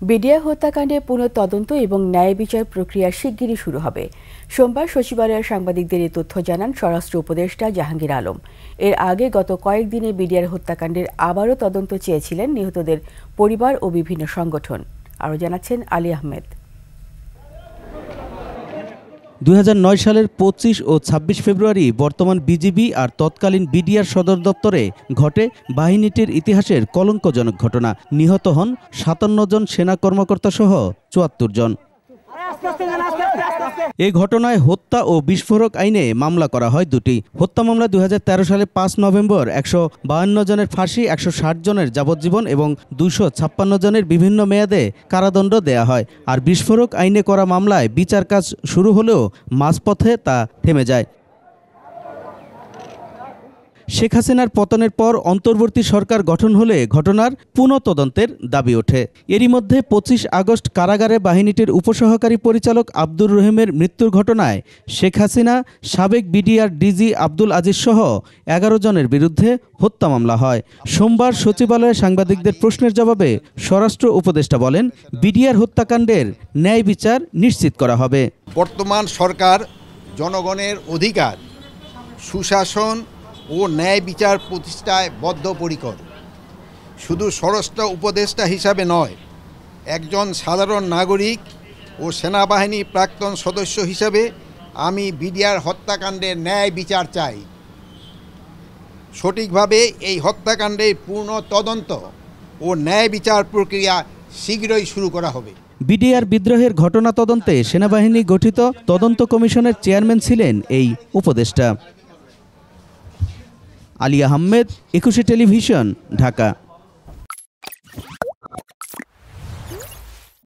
BDR হত্যাকাণ্ডে পুনঃ তদন্ত এবং ন্যায় বিচার প্রক্রিয়া শিগগিরই শুরু হবে। সোমবার সচিবালয়ের সাংবাদিকদের এই তথ্য জানান স্বরাষ্ট্র উপদেষ্টা জাহাঙ্গীর আলম। এর আগে গত কয়েকদিনে বিডিআর হত্যাকাণ্ডের আবারও তদন্ত চেয়েছিলেন নিহতদের পরিবার ও বিভিন্ন সংগঠন। আরও জানাচ্ছেন আলী আহমেদ। ২০০৯ সালের ২৫ ও ২৬ ফেব্রুয়ারি বর্তমান বিজিবি আর তৎকালীন বিডিআর সদর দপ্তরে ঘটে বাহিনীটির ইতিহাসের কলঙ্কজনক ঘটনা। নিহত হন ৫৭ জন সেনা কর্মকর্তা সহ ৭৪ জন। এই ঘটনায় হত্যা ও বিস্ফোরক আইনে মামলা করা হয় দুটি। হত্যা মামলা ২০১৩ সালে ৫ নভেম্বর ১৫২ জনের ফাঁসি, ১৬০ জনের যাবজ্জীবন এবং ২৫৬ জনের বিভিন্ন মেয়াদে কারাদণ্ড দেয়া হয়। আর বিস্ফোরক আইনে করা মামলায় বিচার কাজ শুরু হলেও মাঝপথে তা থেমে যায়। শেখ হাসিনার পতনের পর অন্তর্বর্তী সরকার গঠন হলে ঘটনার পুনঃ তদন্তের দাবি ওঠে। এরই মধ্যে ২৫ আগস্ট কারাগারে বাহিনীটির উপসহকারী পরিচালক আব্দুর রহিমের মৃত্যুর ঘটনায় শেখ হাসিনা, সাবেক বিডিআর ডিজি আব্দুল আজিজ সহ ১১ জনের বিরুদ্ধে হত্যা মামলা হয়। সোমবার সচিবালয়ে সাংবাদিকদের প্রশ্নের জবাবে স্বরাষ্ট্র উপদেষ্টা বলেন, বিডিআর হত্যাকাণ্ডের ন্যায় বিচার নিশ্চিত করা হবে। বর্তমান সরকার জনগণের অধিকার, সুশাসন ও ন্যায় বিচার প্রতিষ্ঠায় বদ্ধপরিকর। শুধু স্বরাষ্ট্র উপদেষ্টা হিসাবে নয়, একজন সাধারণ নাগরিক ও সেনাবাহিনীর প্রাক্তন সদস্য হিসাবে আমি বিডিআর হত্যাকাণ্ডের ন্যায় বিচার চাই। সঠিকভাবে এই হত্যাকাণ্ডের পূর্ণ তদন্ত ও ন্যায় বিচার প্রক্রিয়া শীঘ্রই শুরু করা হবে। বিডিআর বিদ্রোহের ঘটনা তদন্তে সেনাবাহিনী গঠিত তদন্ত কমিশনের চেয়ারম্যান ছিলেন এই উপদেষ্টা। আলী আহমেদ, ২১ টেলিভিশন, ঢাকা।